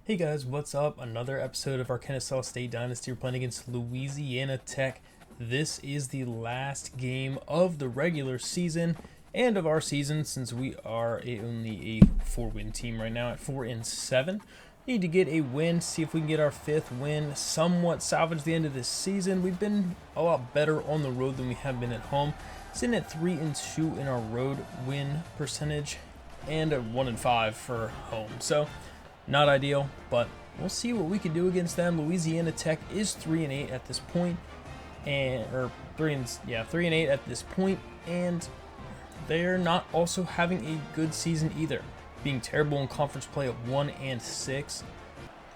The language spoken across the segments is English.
Hey guys, what's up? Another episode of our Kennesaw State Dynasty. We're playing against Louisiana Tech. This is the last game of the regular season and of our season, since we are only a 4-win team right now at 4-7. Need to get a win, see if we can get our 5th win, somewhat salvage the end of this season. We've been a lot better on the road than we have been at home. Sitting at 3-2 in our road win percentage and a 1-5 for home. So not ideal, but we'll see what we can do against them. Louisiana Tech is 3-8 at this point, and 3-8 at this point, and they're not also having a good season either, being terrible in conference play at 1-6.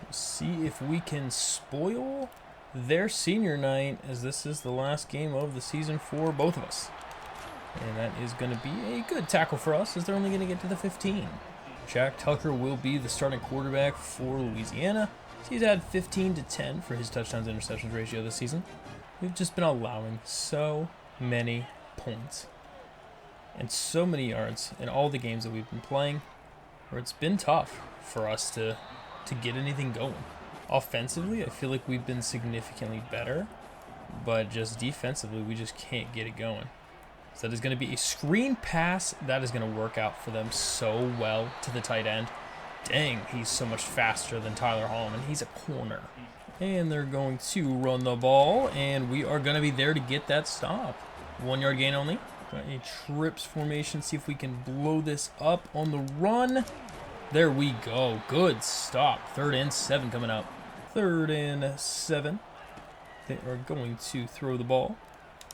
We'll see if we can spoil their senior night, as this is the last game of the season for both of us, and that is going to be a good tackle for us, as they're only going to get to the 15. Jack Tucker will be the starting quarterback for Louisiana. He's had 15 to 10 for his touchdowns to interceptions ratio this season. We've just been allowing so many points and so many yards in all the games that we've been playing, where it's been tough for us to get anything going. Offensively, I feel like we've been significantly better, but just defensively, we just can't get it going. So that is going to be a screen pass. That is going to work out for them so well to the tight end. Dang, he's so much faster than Tyler Hallman. He's a corner. And they're going to run the ball, and we are going to be there to get that stop. 1 yard gain only. Got a trips formation. See if we can blow this up on the run. There we go. Good stop. 3rd and 7 coming up. 3rd and 7. They are going to throw the ball,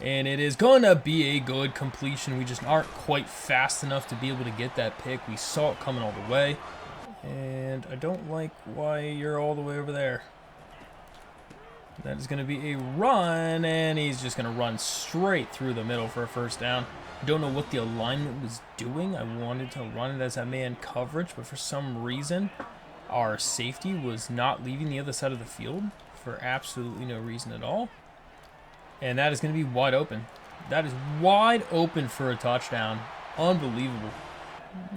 and it is going to be a good completion. We just aren't quite fast enough to be able to get that pick. We saw it coming all the way, and I don't like why you're all the way over there. That is going to be a run, and he's just going to run straight through the middle for a first down. I don't know what the alignment was doing. I wanted to run it as a man coverage, but for some reason, our safety was not leaving the other side of the field for absolutely no reason at all. And that is going to be wide open. That is wide open for a touchdown. Unbelievable.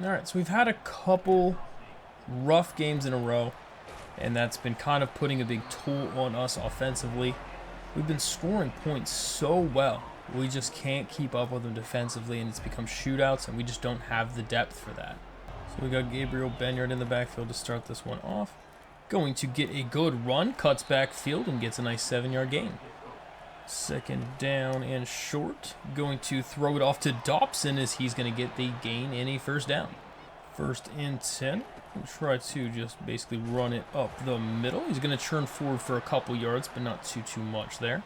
All right, so we've had a couple rough games in a row, and that's been kind of putting a big toll on us offensively. We've been scoring points so well. We just can't keep up with them defensively, and it's become shootouts, and we just don't have the depth for that. So we got Gabriel Benyard in the backfield to start this one off. Going to get a good run, cuts backfield, and gets a nice 7-yard gain. 2nd down and short. Going to throw it off to Dobson, as he's going to get the gain and a 1st down. 1st and 10. We'll try to just basically run it up the middle. He's going to churn forward for a couple yards, but not too much there.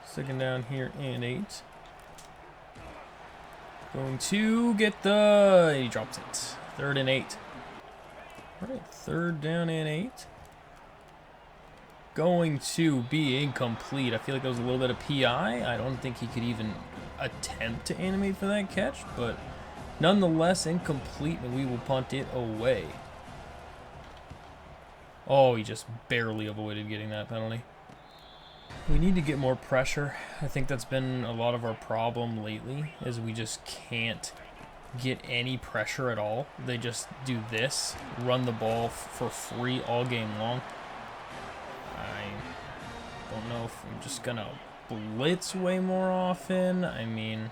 2nd down here and 8. Going to get he drops it. 3rd and 8. All right, 3rd down and 8. Going to be incomplete. I feel like there was a little bit of PI. I don't think he could even attempt to animate for that catch, but nonetheless incomplete, and we will punt it away. Oh, he just barely avoided getting that penalty. We need to get more pressure. I think that's been a lot of our problem lately, is we just can't get any pressure at all. They just do this, run the ball for free all game long. I don't know if I'm just gonna blitz way more often. I mean,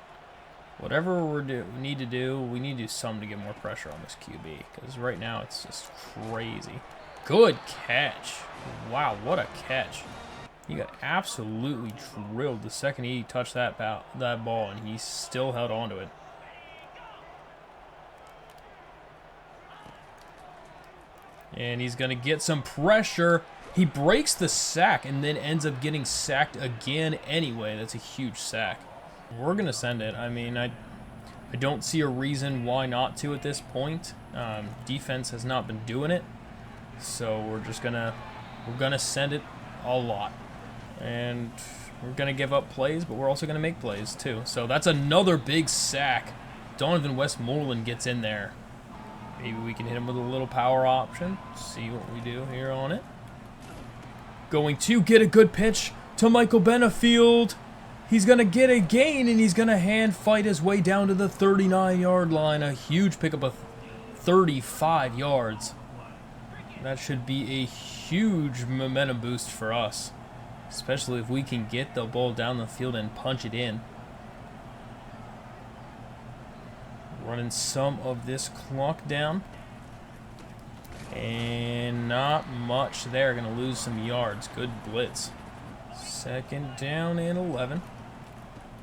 whatever we need to do, we need to do something to get more pressure on this QB, because right now it's just crazy. Good catch. Wow, what a catch. He got absolutely drilled the second he touched that ball, and he still held on to it. And he's going to get some pressure. He breaks the sack and then ends up getting sacked again anyway. That's a huge sack. We're going to send it. I mean, I don't see a reason why not to at this point. Defense has not been doing it. So we're going to send it a lot. And we're going to give up plays, but we're also going to make plays too. So that's another big sack. Donovan Westmoreland gets in there. Maybe we can hit him with a little power option. See what we do here on it. Going to get a good pitch to Michael Benefield. He's going to get a gain, and he's going to hand fight his way down to the 39-yard line. A huge pickup of 35 yards. That should be a huge momentum boost for us, especially if we can get the ball down the field and punch it in. Running some of this clock down. And not much there. Going to lose some yards. Good blitz. 2nd down and 11.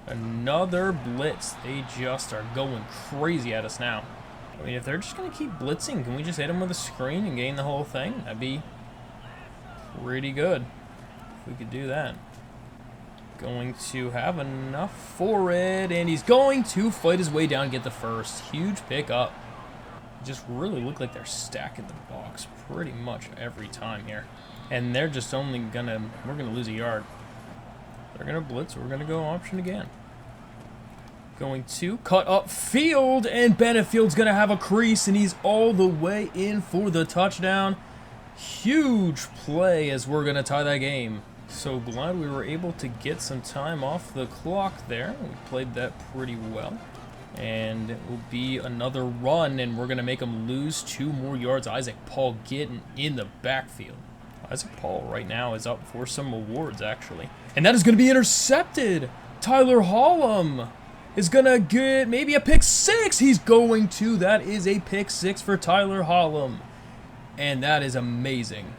Another blitz. They just are going crazy at us now. I mean, if they're just going to keep blitzing, can we just hit them with a screen and gain the whole thing? That'd be pretty good if we could do that. Going to have enough for it, and he's going to fight his way down and get the first. Huge pickup. Just really look like they're stacking the box pretty much every time here. And they're just only gonna, we're gonna lose a yard. They're gonna blitz, we're gonna go option again. Going to cut up field, and Benefield's gonna have a crease, and he's all the way in for the touchdown. Huge play as we're gonna tie that game. So glad we were able to get some time off the clock there. We played that pretty well. And it will be another run, and we're going to make them lose 2 more yards. Isaac Paul getting in the backfield. Isaac Paul right now is up for some awards, actually. And that is going to be intercepted. Tyler Hollum is going to get maybe a pick 6. He's going to. That is a pick 6 for Tyler Hollum. And that is amazing.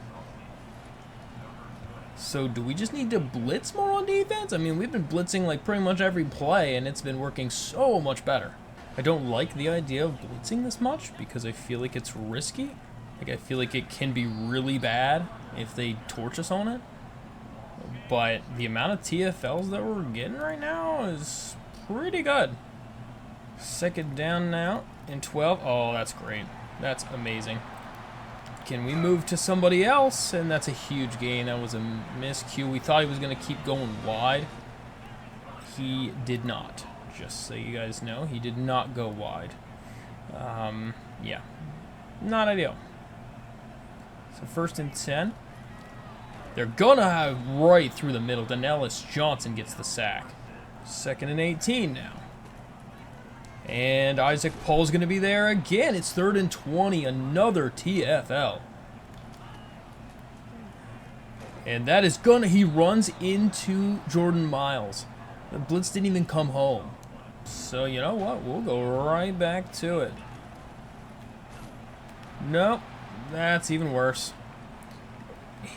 So do we just need to blitz more on defense? I mean, we've been blitzing like pretty much every play, and it's been working so much better. I don't like the idea of blitzing this much because I feel like it's risky. Like, I feel like it can be really bad if they torch us on it. But the amount of TFLs that we're getting right now is pretty good. 2nd down now and 12. Oh, that's great. That's amazing. Can we move to somebody else? And that's a huge gain. That was a miscue. We thought he was going to keep going wide. He did not. Just so you guys know, he did not go wide. Yeah, not ideal. So 1st and 10. They're going to have right through the middle. Denellis Johnson gets the sack. 2nd and 18 now. And Isaac Paul's going to be there again. It's 3rd and 20. Another TFL. And that is going to... He runs into Jordan Miles. The blitz didn't even come home. So, you know what? We'll go right back to it. Nope. That's even worse.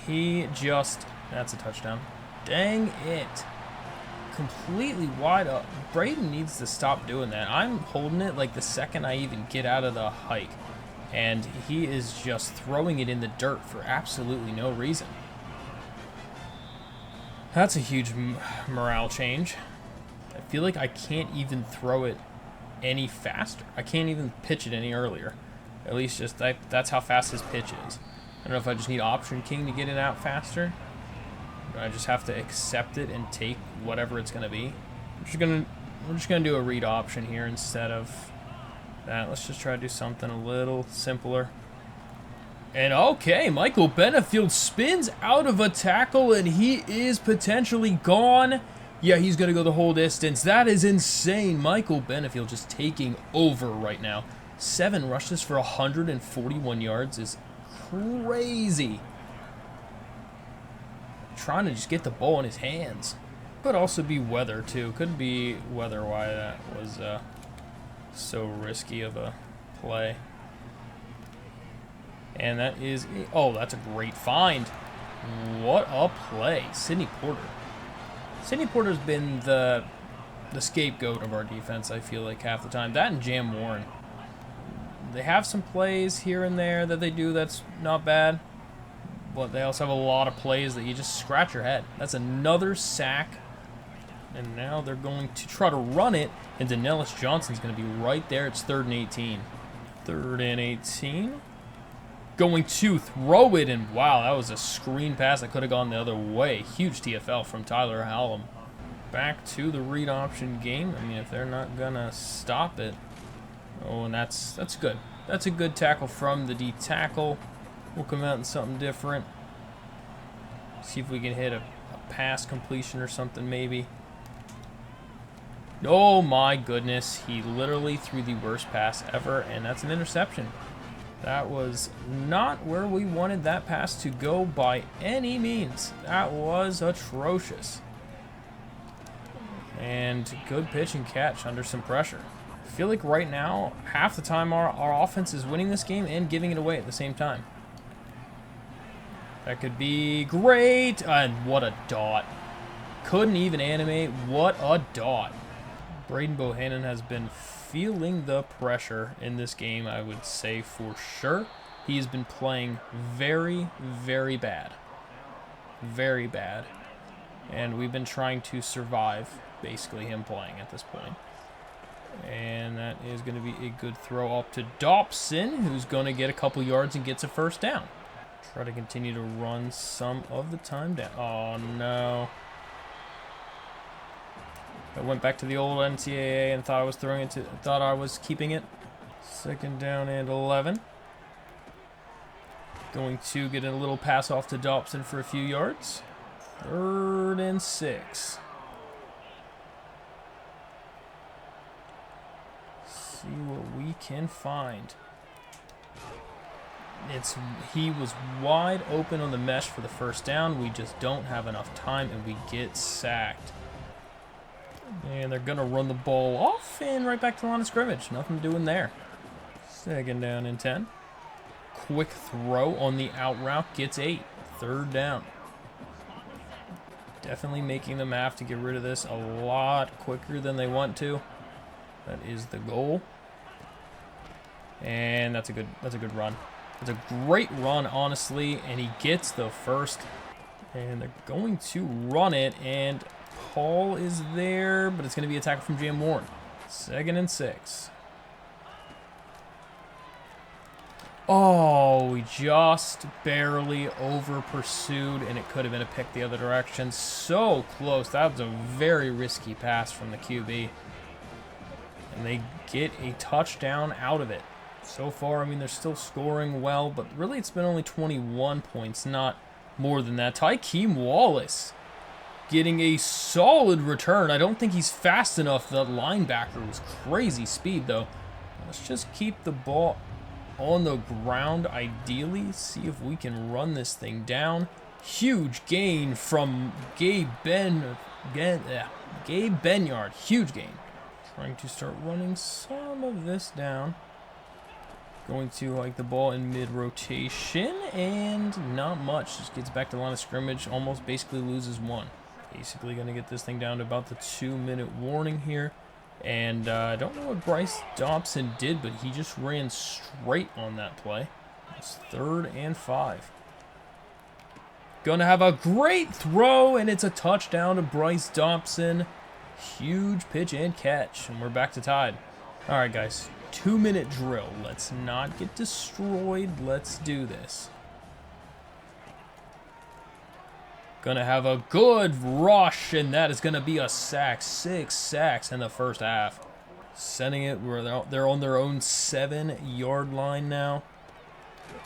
He just... That's a touchdown. Dang it. Completely wide up. Braden needs to stop doing that. I'm holding it like the second I even get out of the hike. And he is just throwing it in the dirt for absolutely no reason. That's a huge morale change. I feel like I can't even throw it any faster. I can't even pitch it any earlier. At least just that's how fast his pitch is. I don't know if I just need Option King to get it out faster. I just have to accept it and take whatever it's going to be. We're just gonna do a read option here instead of that. Let's just try to do something a little simpler. And okay, Michael Benefield spins out of a tackle, and he is potentially gone. Yeah, he's gonna go the whole distance. That is insane. Michael Benefield just taking over right now. 7 rushes for 141 yards is crazy. Trying to just get the ball in his hands. Could also be weather too. Could be weather why that was so risky of a play. And that is, oh, that's a great find. What a play. Sidney Porter. Sidney Porter's been the scapegoat of our defense, I feel like, half the time. That and Jam Warren. They have some plays here and there that they do that's not bad. But they also have a lot of plays that you just scratch your head. That's another sack. And now they're going to try to run it. And Denellis Johnson's going to be right there. It's 3rd and 18. 3rd and 18. Going to throw it. And wow, that was a screen pass that could have gone the other way. Huge TFL from Tyler Hallam. Back to the read option game. I mean, if they're not going to stop it. Oh, and that's good. That's a good tackle from the D tackle. We'll come out in something different. See if we can hit a pass completion or something maybe. Oh my goodness. He literally threw the worst pass ever, and that's an interception. That was not where we wanted that pass to go by any means. That was atrocious. And good pitch and catch under some pressure. I feel like right now, half the time our offense is winning this game and giving it away at the same time. That could be great. And what a dot. Couldn't even animate. What a dot. Braden Bohannon has been feeling the pressure in this game, I would say for sure. He has been playing very, very bad. Very bad. And we've been trying to survive, basically, him playing at this point. And that is going to be a good throw up to Dobson, who's going to get a couple yards and gets a first down. Try to continue to run some of the time down. Oh, no. I went back to the old NCAA and thought I was keeping it. 2nd down and 11. Going to get a little pass off to Dobson for a few yards. 3rd and 6. See what we can find. He was wide open on the mesh for the first down. We just don't have enough time and we get sacked. And they're going to run the ball off and right back to the line of scrimmage. Nothing doing there. 2nd down and 10. Quick throw on the out route. Gets 8. 3rd down. Definitely making them have to get rid of this a lot quicker than they want to. That is the goal. And that's a good run. It's a great run, honestly. And he gets the first. And they're going to run it. And Paul is there, but it's going to be a tackle from Jam Warren. 2nd and 6. Oh, we just barely over pursued, and it could have been a pick the other direction. So close. That was a very risky pass from the QB. And they get a touchdown out of it. So far, I mean, they're still scoring well, but really it's been only 21 points, not more than that. Tykeem Wallace getting a solid return. I don't think he's fast enough. The linebacker was crazy speed, though. Let's just keep the ball on the ground, ideally. See if we can run this thing down. Huge gain from Gabe Benyard. Huge gain. Trying to start running some of this down. Going to like the ball in mid-rotation, and not much. Just gets back to the line of scrimmage. Almost basically loses 1. Basically going to get this thing down to about the 2-minute warning here. And I don't know what Bryce Dobson did, but he just ran straight on that play. It's 3rd and 5. Going to have a great throw, and it's a touchdown to Bryce Dobson. Huge pitch and catch, and we're back to tied. All right, guys, 2-minute drill. Let's not get destroyed. Let's do this. Gonna have a good rush, and that is gonna be a sack. 6 sacks in the first half. Sending it where they're on their own 7-yard line now.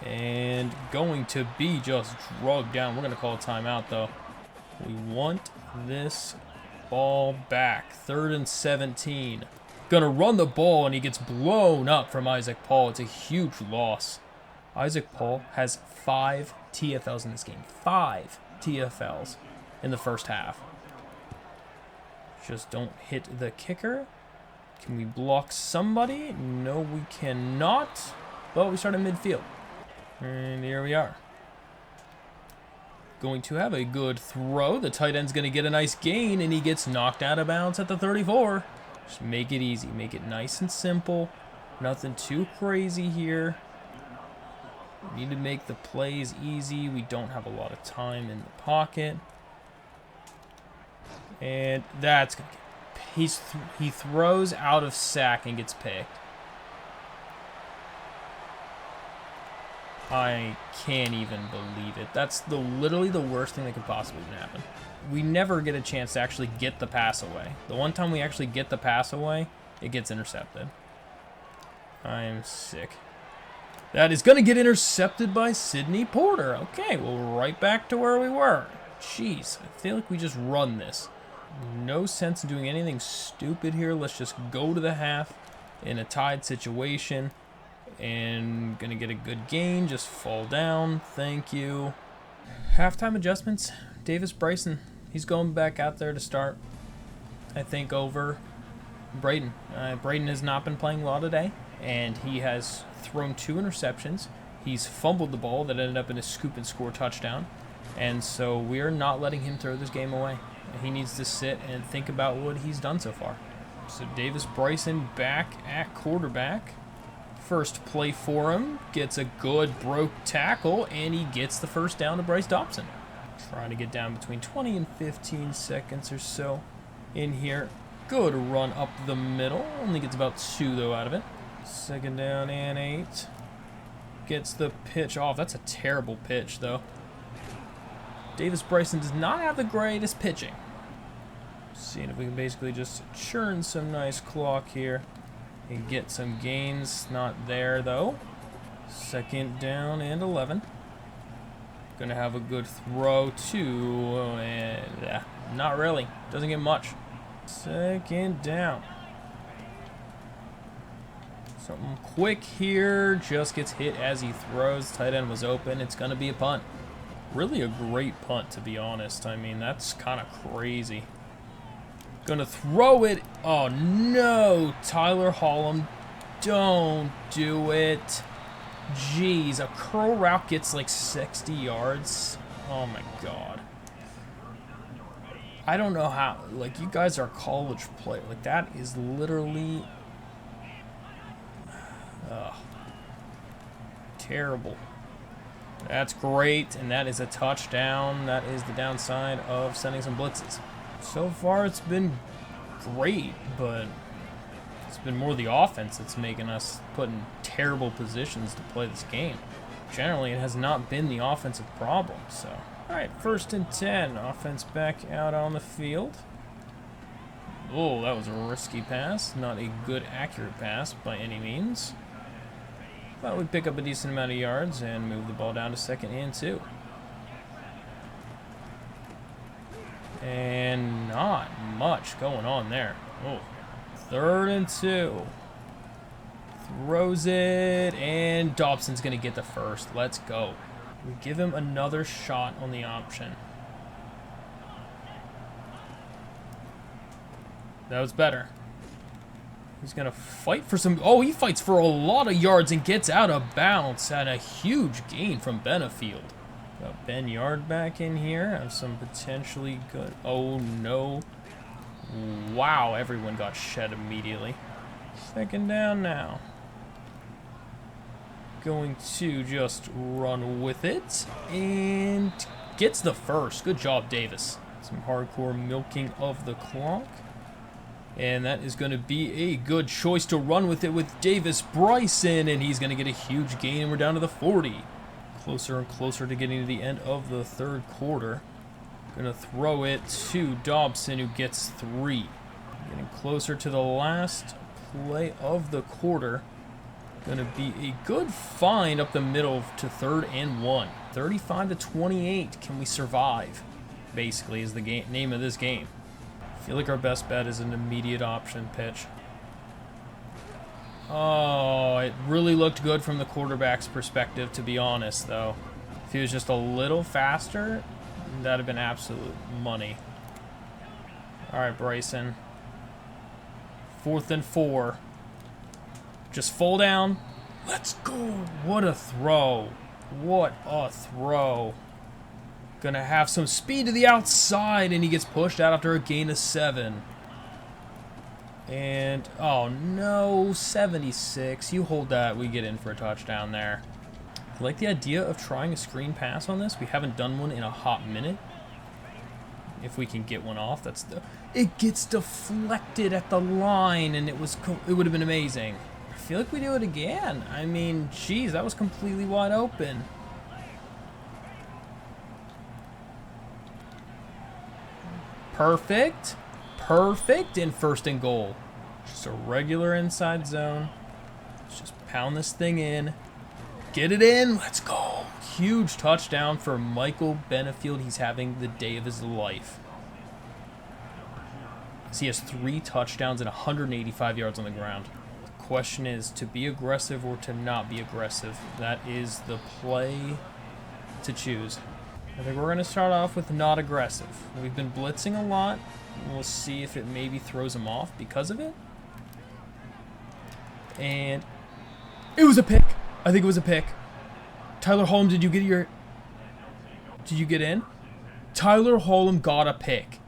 And going to be just drugged down. We're gonna call a timeout, though. We want this ball back. 3rd and 17. Gonna run the ball, and he gets blown up from Isaac Paul. It's a huge loss. Isaac Paul has 5 TFLs in this game. 5 TFLs in the first half. Just don't hit the kicker. Can we block somebody? No, we cannot. But we start at midfield. And here we are. Going to have a good throw. The tight end's going to get a nice gain, and he gets knocked out of bounds at the 34. Just make it easy. Make it nice and simple. Nothing too crazy here. We need to make the plays easy. We don't have a lot of time in the pocket. And that's going to get... He throws out of sack and gets picked. I can't even believe it. That's literally the worst thing that could possibly happen. We never get a chance to actually get the pass away. The one time we actually get the pass away, it gets intercepted. I am sick. That is going to get intercepted by Sidney Porter. Okay, well, we're right back to where we were. Jeez, I feel like we just run this. No sense in doing anything stupid here. Let's just go to the half in a tied situation And gonna get a good gain, just fall down. Thank you. Halftime adjustments. Davis Bryson, he's going back out there to start, I think, over Braden. Braden has not been playing well today, and he has thrown 2 interceptions. He's fumbled the ball that ended up in a scoop and score touchdown, and so we are not letting him throw this game away. He needs to sit and think about what he's done so far. So Davis Bryson back at quarterback. First play for him, gets a good broke tackle, and he gets the first down to Bryce Dobson. Trying to get down between 20 and 15 seconds or so in here. Good run up the middle. Only gets about 2, though, out of it. Second down and 8. Gets the pitch off. That's a terrible pitch, though. Davis Bryson does not have the greatest pitching. Seeing if we can basically just churn some nice clock here and get some gains. Not there, though. Second down and 11. Gonna have a good throw, too. And not really. Doesn't get much. Second down. Something quick here. Just gets hit as he throws. Tight end was open. It's gonna be a punt. Really a great punt, to be honest. I mean, that's kind of crazy. Gonna throw it. Oh, no. Tyler Hollum. Don't do it. Jeez, a curl route gets like 60 yards. Oh, my God. I don't know how. Like, you guys are college players. Like, that is literally terrible. That's great, and that is a touchdown. That is the downside of sending some blitzes. So far, it's been great, but it's been more the offense that's making us put in terrible positions to play this game. Generally, it has not been the offensive problem. So, all right, 1st and 10. Offense back out on the field. Oh, that was a risky pass. Not a good, accurate pass by any means. Thought we'd pick up a decent amount of yards and move the ball down to 2nd and 2. And not much going on there. Oh, 3rd and 2. Throws it, and Dobson's going to get the first. Let's go. We give him another shot on the option. That was better. He's going to fight for some... Oh, he fights for a lot of yards and gets out of bounds. And a huge gain from Benefield. Got Ben Yard back in here. Have some potentially good... Oh, no. Wow, everyone got shed immediately. 2nd down now. Going to just run with it. And gets the first. Good job, Davis. Some hardcore milking of the clock. And that is going to be a good choice to run with it with Davis Bryson. And he's going to get a huge gain, and we're down to the 40. Closer and closer to getting to the end of the 3rd quarter. Going to throw it to Dobson, who gets 3. Getting closer to the last play of the quarter. Going to be a good find up the middle to 3rd and 1. 35-28. Can we survive? Basically is the name of this game. I feel like our best bet is an immediate option pitch. Oh, it really looked good from the quarterback's perspective, to be honest, though. If he was just a little faster, that would have been absolute money. All right, Bryson. 4th and 4. Just fall down. Let's go. What a throw. What a throw. Gonna have some speed to the outside, and he gets pushed out after a gain of 7. And, oh no, 76. You hold that, we get in for a touchdown there. I like the idea of trying a screen pass on this. We haven't done one in a hot minute. If we can get one off, that's the... It gets deflected at the line, and it would have been amazing. I feel like we do it again. I mean, geez, that was completely wide open. Perfect. Perfect in 1st and goal. Just a regular inside zone. Let's just pound this thing in. Get it in. Let's go. Huge touchdown for Michael Benefield. He's having the day of his life. He has 3 touchdowns and 185 yards on the ground. question is to be aggressive or to not be aggressive. That is the play to choose. I think we're going to start off with not aggressive. We've been blitzing a lot. We'll see if it maybe throws him off because of it. And it was a pick. I think it was a pick. Tyler Holm, did you get in? Tyler Holm got a pick.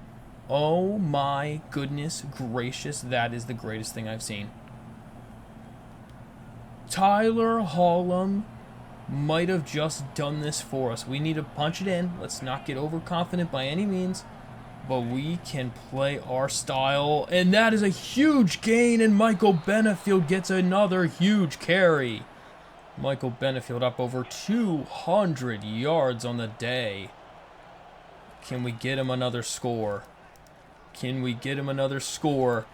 Oh my goodness gracious, that is the greatest thing I've seen. Tyler Holm might have just done this for us. We need to punch it in. Let's not get overconfident by any means, but we can play our style, and that is a huge gain, and Michael Benefield gets another huge carry. Michael Benefield up over 200 yards on the day. Can we get him another score? Can we get him another score?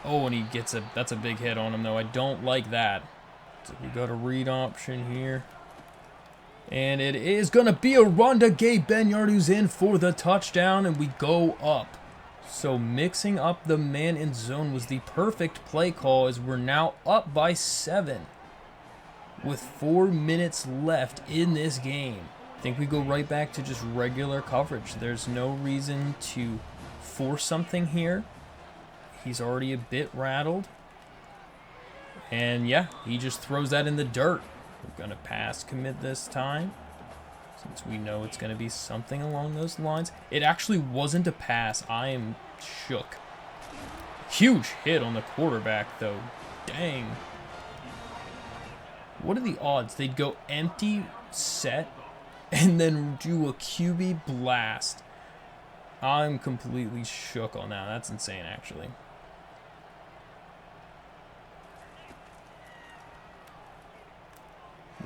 Oh, and he gets that's a big hit on him, though. I don't like that. So we got a read option here. And it is going to be a run to Gabe Benyard, who's in for the touchdown, and we go up. So mixing up the man in zone was the perfect play call, as we're now up by 7 with 4 minutes left in this game. I think we go right back to just regular coverage. There's no reason to force something here. He's already a bit rattled. And yeah, he just throws that in the dirt. We're going to pass commit this time, since we know it's going to be something along those lines. It actually wasn't a pass. I am shook. Huge hit on the quarterback, though. Dang. What are the odds? They'd go empty set and then do a QB blast. I'm completely shook on that. That's insane, actually.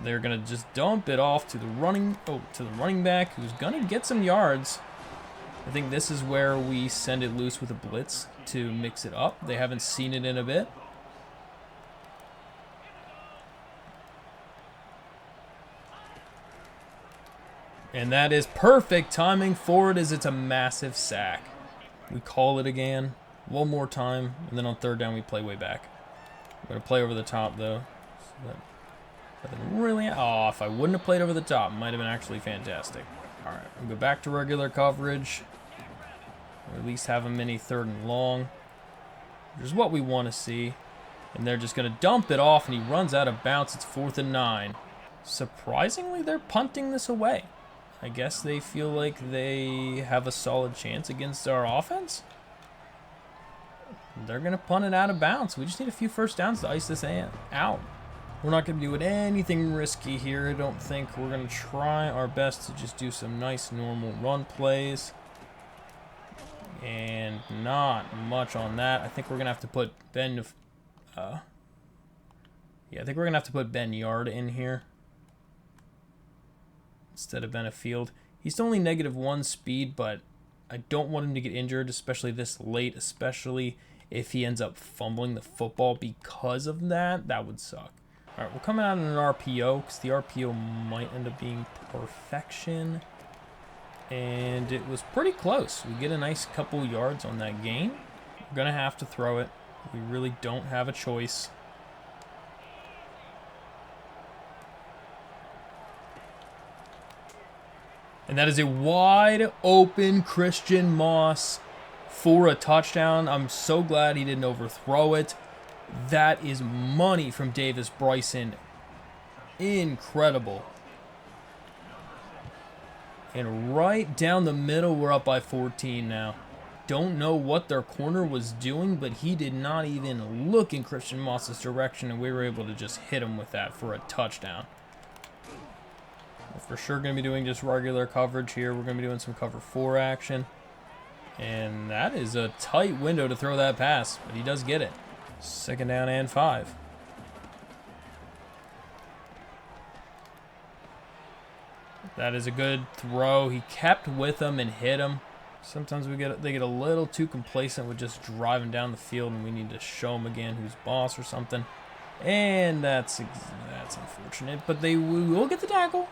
They're gonna just dump it off to the running back, who's gonna get some yards. I think this is where we send it loose with a blitz to mix it up. They haven't seen it in a bit. And that is perfect timing for it, as it's a massive sack. We call it again, one more time, and then on third down we play way back. We're going to play over the top, though. So that really, oh, if I wouldn't have played over the top, it might have been actually fantastic. All right, we'll go back to regular coverage. Or at least have a mini third and long, which is what we want to see. And they're just going to dump it off, and he runs out of bounds. It's 4th and 9. Surprisingly, they're punting this away. I guess they feel like they have a solid chance against our offense. They're going to punt it out of bounds. We just need a few first downs to ice this out. We're not going to do anything risky here. I don't think. We're going to try our best to just do some nice normal run plays. And not much on that. I think we're going to have to put Ben Yard in here instead of Benefield. He's only -1 speed, but I don't want him to get injured, especially this late, especially if he ends up fumbling the football because of that. That would suck. All right, we're coming out in an RPO, because the RPO might end up being perfection. And it was pretty close. We get a nice couple yards on that gain. We're going to have to throw it. We really don't have a choice. And that is a wide open Christian Moss for a touchdown. I'm so glad he didn't overthrow it. That is money from Davis Bryson. Incredible. And right down the middle, we're up by 14 now. Don't know what their corner was doing, but he did not even look in Christian Moss's direction, and we were able to just hit him with that for a touchdown. We're for sure going to be doing just regular coverage here. We're going to be doing some cover 4 action. And that is a tight window to throw that pass, but he does get it. 2nd down and 5. That is a good throw. He kept with him and hit him. Sometimes they get a little too complacent with just driving down the field, and we need to show them again who's boss or something. And that's unfortunate, but we will get the tackle.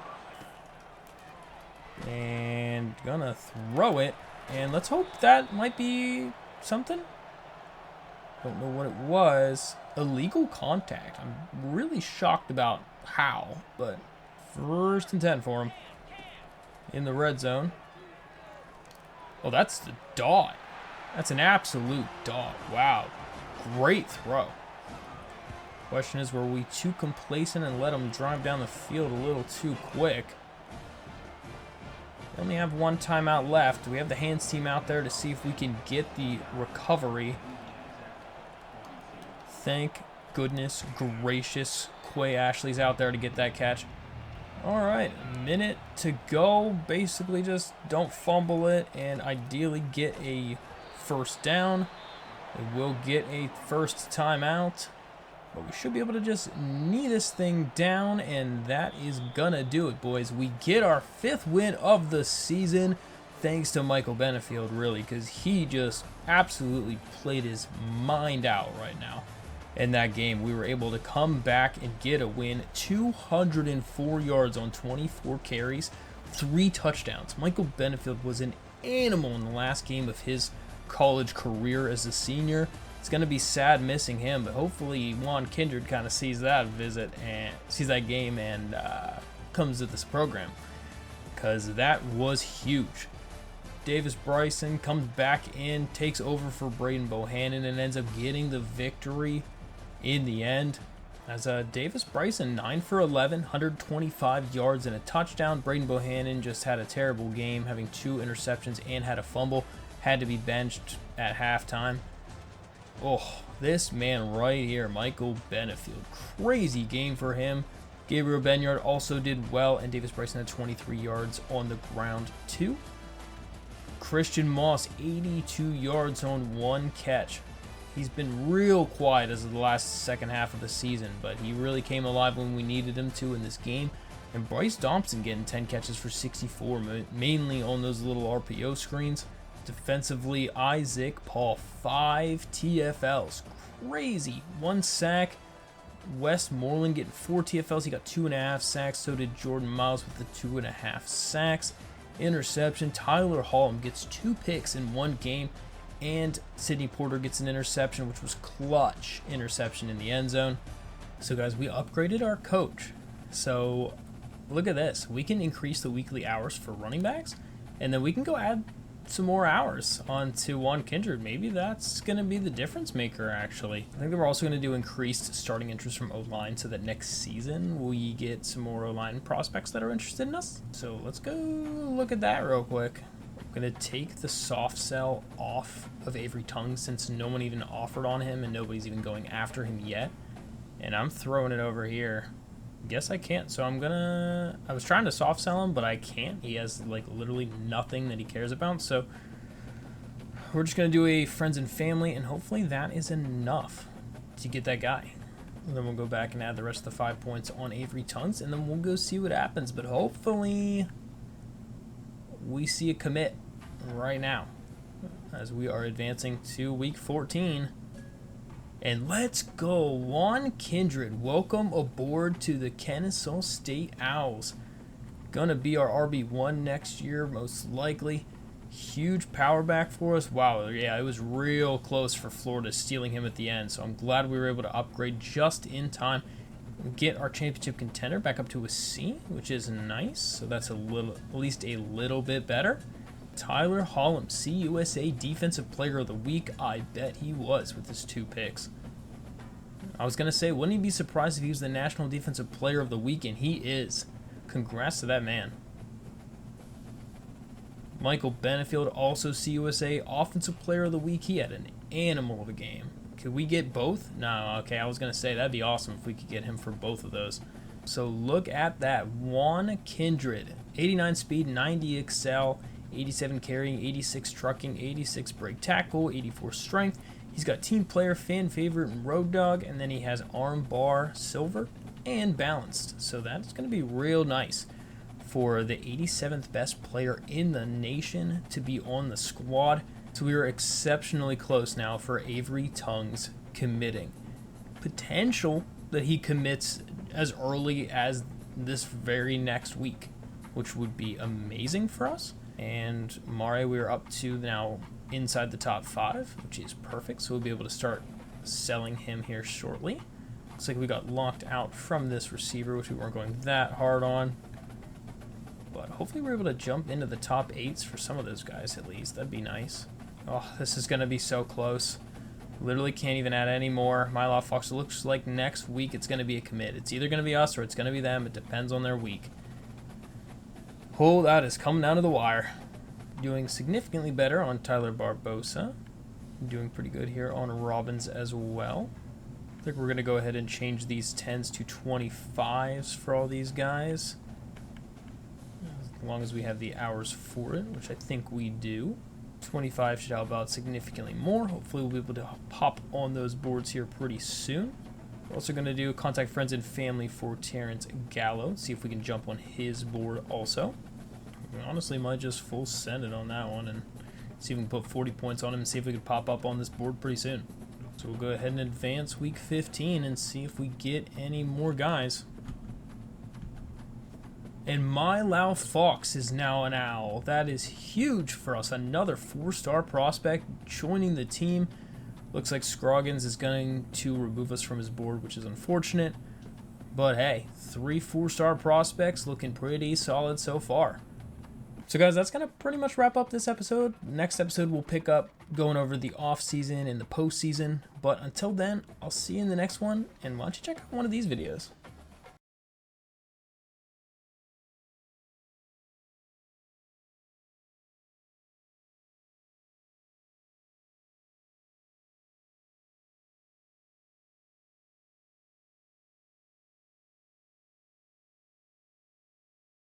And gonna throw it, and let's hope that might be something. Don't know what it was. Illegal contact. I'm really shocked about how, but 1st and 10 for him in the red zone. Oh, that's the dot. That's an absolute dot. Wow. Great throw. Question is, were we too complacent and let him drive down the field a little too quick? We only have 1 timeout left. We have the hands team out there to see if we can get the recovery. Thank goodness gracious Quay Ashley's out there to get that catch. All right, a minute to go. Basically just don't fumble it and ideally get a first down. We will get a first timeout, but we should be able to just knee this thing down, and that is gonna do it, boys. We get our 5th win of the season, thanks to Michael Benefield, really, because he just absolutely played his mind out right now. In that game, we were able to come back and get a win. 204 yards on 24 carries, 3 touchdowns. Michael Benefield was an animal in the last game of his college career as a senior. It's going to be sad missing him, but hopefully Juan Kindred kind of sees that game and comes to this program, because that was huge. Davis Bryson comes back in, takes over for Braden Bohannon, and ends up getting the victory in the end. As Davis Bryson, 9 for 11, 125 yards and a touchdown. Braden Bohannon just had a terrible game, having 2 interceptions and had a fumble. Had to be benched at halftime. Oh, this man right here, Michael Benefield. Crazy game for him. Gabriel Benyard also did well, and Davis Bryson had 23 yards on the ground too. Christian Moss, 82 yards on 1 catch. He's been real quiet as of the last second half of the season, but he really came alive when we needed him to in this game. And Bryce Thompson getting 10 catches for 64, mainly on those little RPO screens. Defensively, Isaac Paul, 5 TFLs. Crazy. 1 sack. Westmoreland getting 4 TFLs. He got 2.5 sacks. So did Jordan Miles with the 2.5 sacks. Interception. Tyler Hallum gets 2 picks in 1 game. And Sidney Porter gets an interception, which was clutch interception in the end zone. So guys, we upgraded our coach. So look at this. We can increase the weekly hours for running backs, and then we can go add some more hours onto Juan Kindred. Maybe that's going to be the difference maker, actually. I think that we're also going to do increased starting interest from O-line, so that next season we get some more O-line prospects that are interested in us. So let's go look at that real quick. I'm going to take the soft sell off of Avery Tongue, since no one even offered on him and nobody's even going after him yet. And I'm throwing it over here. Guess I can't, so I was trying to soft sell him, but I can't. He has like literally nothing that he cares about, so we're just going to do a friends and family, and hopefully that is enough to get that guy. And then we'll go back and add the rest of the 5 points on Avery Tongues, and then we'll go see what happens. But hopefully we see a commit right now as we are advancing to week 14. And let's go, Juan Kindred. Welcome aboard to the Kennesaw State Owls. Gonna be our RB1 next year, most likely. Huge power back for us. Wow, yeah, it was real close for Florida stealing him at the end, so I'm glad we were able to upgrade just in time and get our championship contender back up to a C, which is nice. So that's at least a little bit better. Tyler Hallum, CUSA Defensive Player of the Week. I bet he was with his 2 picks. I was going to say, wouldn't he be surprised if he was the National Defensive Player of the Week? And he is. Congrats to that man. Michael Benefield, also CUSA Offensive Player of the Week. He had an animal of a game. Could we get both? No, okay, I was going to say that'd be awesome if we could get him for both of those. So look at that. Juan Kindred, 89 speed, 90 excel, 87 carrying, 86 trucking, 86 break tackle, 84 strength. He's got team player, fan favorite, and road dog, and then he has arm bar, silver, and balanced. So that's going to be real nice for the 87th best player in the nation to be on the squad. So we are exceptionally close now for Avery Tongues committing. Potential that he commits as early as this very next week, which would be amazing for us. And Mare, we're up to now inside the top 5, which is perfect. So we'll be able to start selling him here shortly. Looks like we got locked out from this receiver, which we weren't going that hard on. But hopefully we're able to jump into the top 8s for some of those guys at least. That'd be nice. Oh, this is going to be so close. Literally can't even add any more. My Law Fox looks like next week it's going to be a commit. It's either going to be us or it's going to be them. It depends on their week. Oh, that is coming down to the wire. Doing significantly better on Tyler Barbosa. Doing pretty good here on Robbins as well. I think we're going to go ahead and change these 10s to 25s for all these guys. As long as we have the hours for it, which I think we do. 25 should help out significantly more. Hopefully we'll be able to pop on those boards here pretty soon. We're also going to do contact friends and family for Terrence Gallo. See if we can jump on his board also. We honestly might just full send it on that one and see if we can put 40 points on him and see if we can pop up on this board pretty soon. So we'll go ahead and advance week 15 and see if we get any more guys. And My Lao Fox is now an Owl. That is huge for us. Another 4-star prospect joining the team. Looks like Scroggins is going to remove us from his board, which is unfortunate. But hey, 3 4-star prospects looking pretty solid so far. So guys, that's going to pretty much wrap up this episode. Next episode, we'll pick up going over the off-season and the postseason. But until then, I'll see you in the next one. And why don't you check out one of these videos.